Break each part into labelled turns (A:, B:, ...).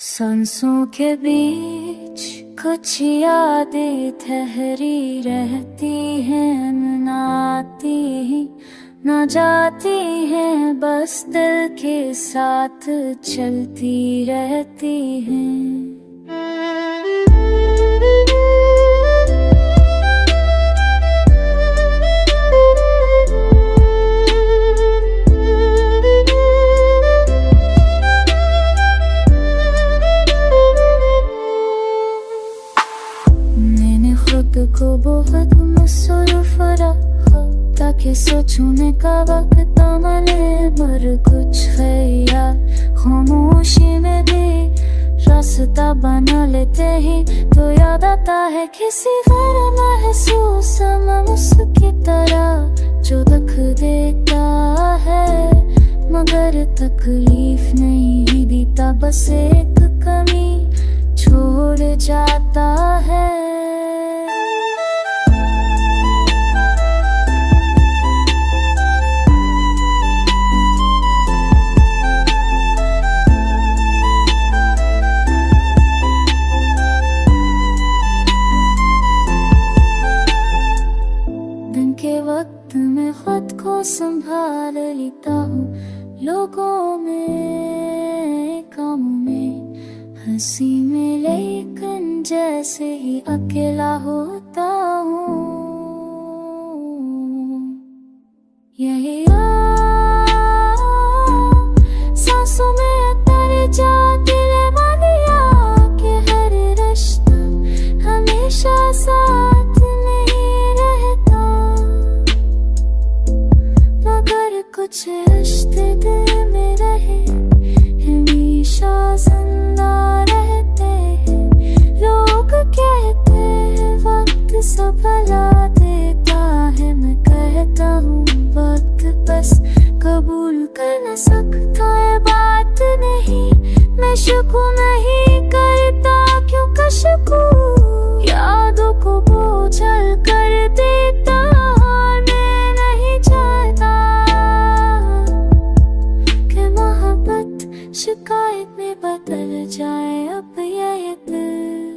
A: सांसों के बीच कुछ यादें ठहरी रहती हैं, न आती न जाती हैं, बस दिल के साथ चलती रहती हैं। खुद को बहुत मसरूफ रखा ताकि सोचने का वक्त मिले, पर कुछ ख्याल खामोशी में भी रास्ता बना लेते ही तो याद आता है किसी गैर महसूस उसकी तरह जो दुख देता है, मगर तकलीफ नहीं देता, बस एक कमी छोड़ जाता है। के वक्त में खुद को संभाल लेता हूँ, लोगों में कामों में हंसी में, लेकिन जैसे ही अकेला होता हूँ यही सांसों में उतर जाती है मानिया कि हर रिश्ता हमेशा साथ कुछ रिश्ते दिल में रहे हमेशा जिंदा रहते हैं। लोग कहते हैं वक्त संभला देता है, मैं कहता हूँ वक्त बस कबूल कर न सकता है बात नहीं। मैं शुक्र नहीं करता क्यों कशकू यादों को बोझल कर देता, मैं नहीं चाहता शिकायत में बदल जाए अब ये दिल।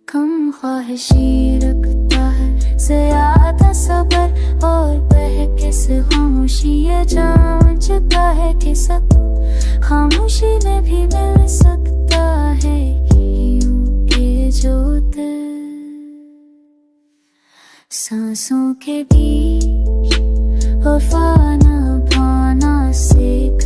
A: कम ख्वाहिशी रखता है ज़्यादा सबर और बहके से खामोशी, ये जान चुका है कि सब खामोशी में भी मिल सकता है यूं के जो दिल। सांसों के बीच वफा निभाना सीख